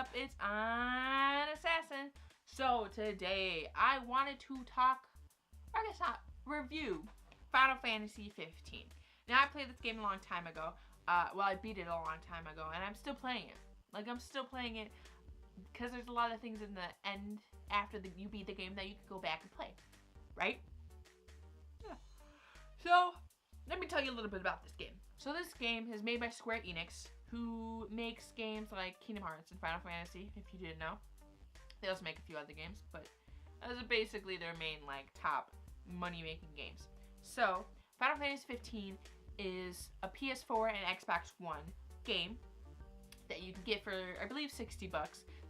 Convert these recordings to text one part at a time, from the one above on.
up? It's an assassin. So today I wanted to review Final Fantasy 15. Now I played this game a long time ago. I beat it a long time ago, and I'm still playing it. I'm still playing it because there's a lot of things in the end after you beat the game that you can go back and play, right? Yeah. So let me tell you a little bit about this game. So this game is made by Square Enix, who makes games like Kingdom Hearts and Final Fantasy, if you didn't know. They also make a few other games, but those are basically their main top money-making games. So Final Fantasy 15 is a PS4 and Xbox One game that you can get for, I believe, $60.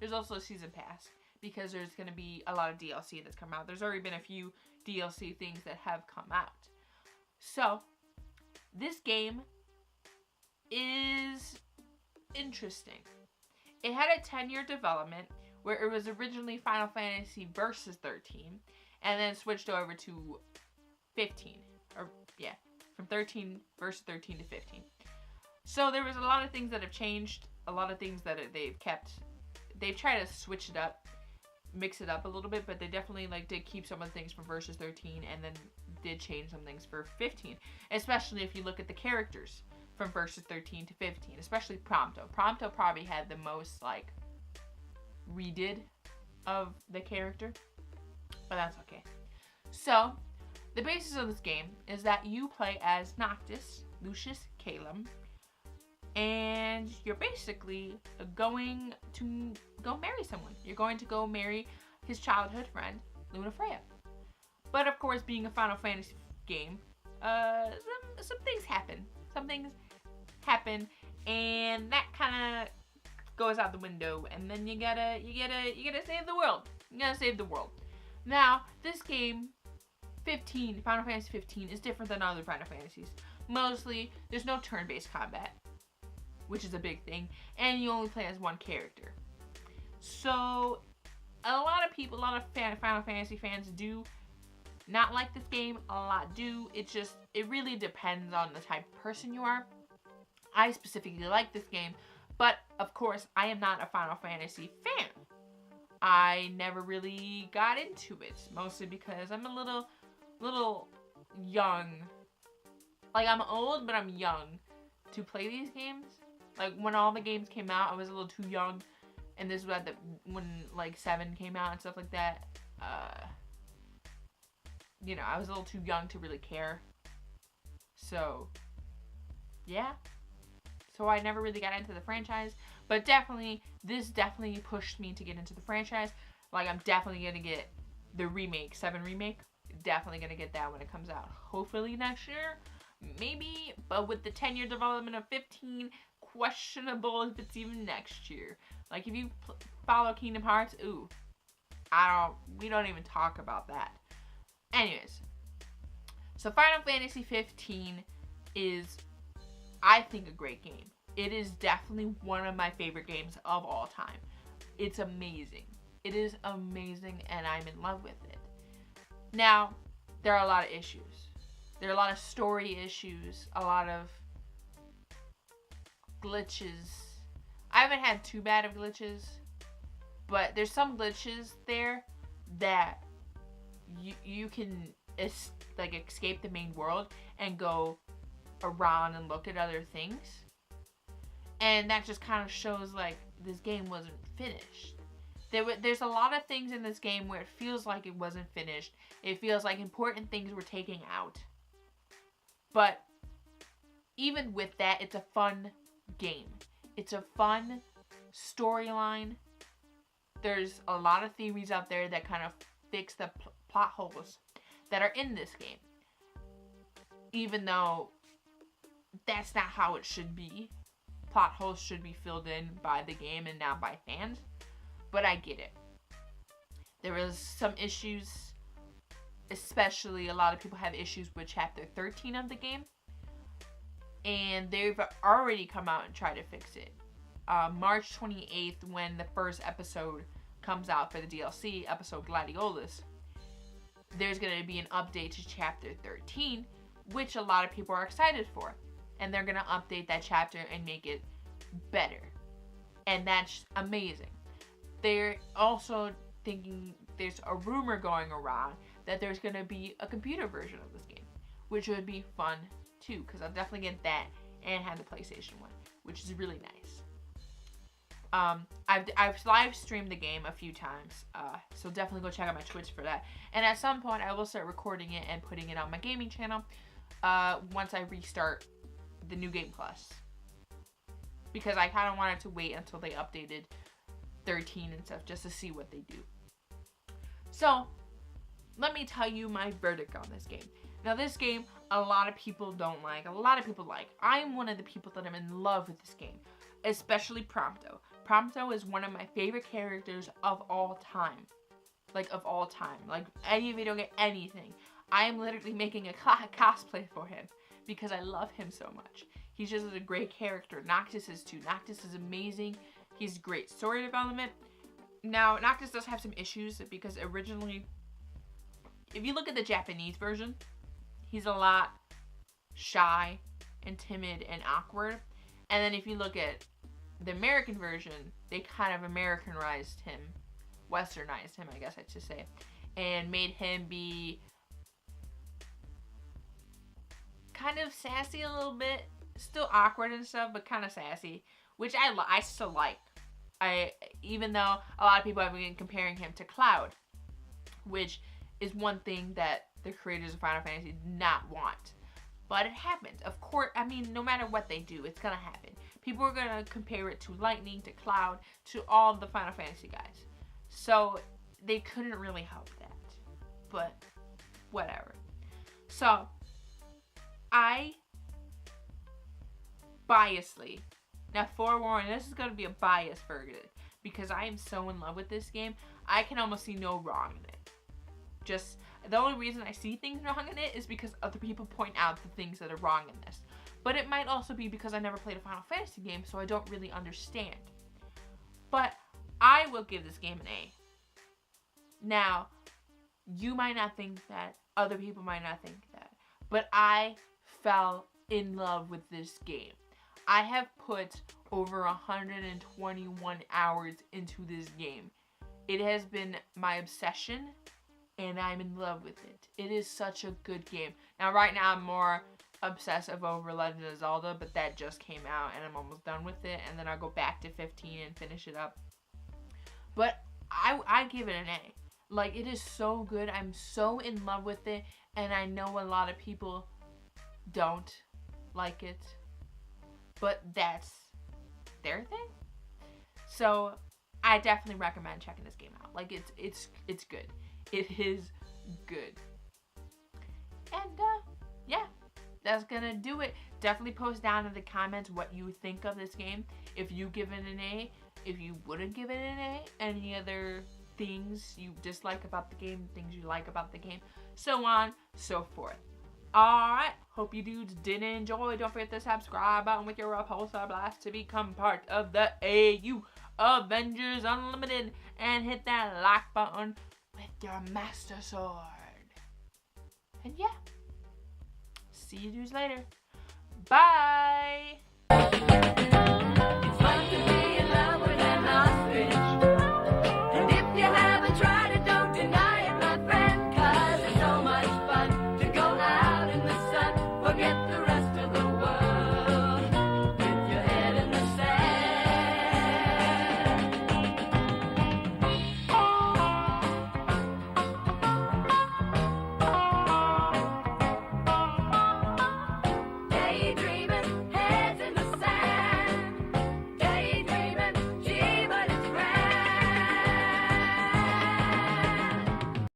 There's also a season pass because there's going to be a lot of DLC that's come out. There's already been a few DLC things that have come out. So this game is interesting. It had a 10-year development where it was originally Final Fantasy Versus 13 and then switched over to 15. From 13 versus 13 to 15. So there was a lot of things that have changed, a lot of things that they've kept. They've tried to switch it up, mix it up a little bit, but they definitely did keep some of the things from Versus 13 and then did change some things for 15. Especially if you look at the characters from Versus 13 to 15, especially Prompto. Prompto probably had the most redid of the character, but that's okay. So the basis of this game is that you play as Noctis, Lucius Caelum, and you're basically going to go marry someone. You're going to go marry his childhood friend, Luna Freya. But of course, being a Final Fantasy game, some things happen. Some things happen, and that kind of goes out the window. And then you gotta save the world. You gotta save the world. Now, this game, Final Fantasy 15, is different than other Final Fantasies. Mostly, there's no turn-based combat, which is a big thing, and you only play as one character. So, a lot of Final Fantasy fans do not like this game. A lot do. It really depends on the type of person you are. I specifically like this game, but of course, I am not a Final Fantasy fan. I never really got into it, mostly because I'm a little young. I'm old, but I'm young to play these games. When all the games came out, I was a little too young, and this was when 7 came out and stuff like that. I was a little too young to really care. So, yeah. So I never really got into the franchise, but this definitely pushed me to get into the franchise. I'm definitely gonna get the 7 remake. Definitely gonna get that when it comes out. Hopefully next year, maybe. But with the 10-year development of 15, questionable if it's even next year. If you follow Kingdom Hearts, we don't even talk about that. Anyways, so Final Fantasy 15 is, I think, a great game. It is definitely one of my favorite games of all time. It's amazing. It is amazing, and I'm in love with it. Now, there are a lot of issues. There are a lot of story issues, a lot of glitches. I haven't had too bad of glitches, but there's some glitches there that you can escape the main world and go around and look at other things. And that just kind of shows this game wasn't finished. There's a lot of things in this game where it feels like it wasn't finished. It feels like important things were taken out. But even with that, it's a fun game. It's a fun storyline. There's a lot of theories out there that kind of fix the plot holes that are in this game. Even though that's not how it should be. Plot holes should be filled in by the game and not by fans. But I get it. There was some issues, especially a lot of people have issues with chapter 13 of the game. And they've already come out and tried to fix it. March 28th, when the first episode comes out for the DLC, episode Gladiolus, there's going to be an update to chapter 13, which a lot of people are excited for. And they're going to update that chapter and make it better. And that's amazing. they're also thinking there's a rumor going around that there's going to be a computer version of this game, which would be fun too, because I'll definitely get that and have the PlayStation 1, which is really nice. I've live streamed the game a few times, so definitely go check out my Twitch for that. And at some point, I will start recording it and putting it on my gaming channel once I restart the New Game Plus, because I kind of wanted to wait until they updated 13 and stuff just to see what they do. So let me tell you my verdict on this game. Now, this game, a lot of people don't like. A lot of people like. I'm one of the people that I'm in love with this game, especially Prompto. Prompto is one of my favorite characters of all time. Like, of all time. Like, any video game, anything. I am literally making a cosplay for him because I love him so much. He's just a great character. Noctis is too. Noctis is amazing. He's great story development. Now, Noctis does have some issues because originally, if you look at the Japanese version, he's a lot shy and timid and awkward. And then if you look at the American version, they kind of Americanized him, westernized him, I guess I should say, and made him be kind of sassy a little bit, still awkward and stuff, but kind of sassy, which I still like. Even though a lot of people have been comparing him to Cloud, which is one thing that the creators of Final Fantasy did not want. But it happens. Of course, I mean, no matter what they do, it's gonna happen. People are gonna compare it to Lightning, to Cloud, to all the Final Fantasy guys. So they couldn't really help that. But whatever. So I biasly, now forewarning, this is gonna be a biased verdict because I am so in love with this game. I can almost see no wrong in it. Just the only reason I see things wrong in it is because other people point out the things that are wrong in this. But it might also be because I never played a Final Fantasy game, so I don't really understand. But I will give this game an A. Now, you might not think that, other people might not think that, but I fell in love with this game. I have put over 121 hours into this game. It has been my obsession, and I'm in love with it. It is such a good game. Now, right now, I'm more obsessive over Legend of Zelda, but that just came out, and I'm almost done with it, and then I'll go back to 15 and finish it up. But I give it an A. Like, it is so good. I'm so in love with it, and I know a lot of people don't like it, but that's their thing. So I definitely recommend checking this game out. Like, it's good. It is good. And yeah, that's gonna do it. Definitely post down in the comments what you think of this game. If you give it an A, if you wouldn't give it an A, any other things you dislike about the game, things you like about the game, so on, so forth. Alright, hope you dudes did enjoy. Don't forget the subscribe button with your repulsor blast to become part of the AU Avengers Unlimited, and hit that like button with your Master Sword. And yeah, see you dudes later. Bye!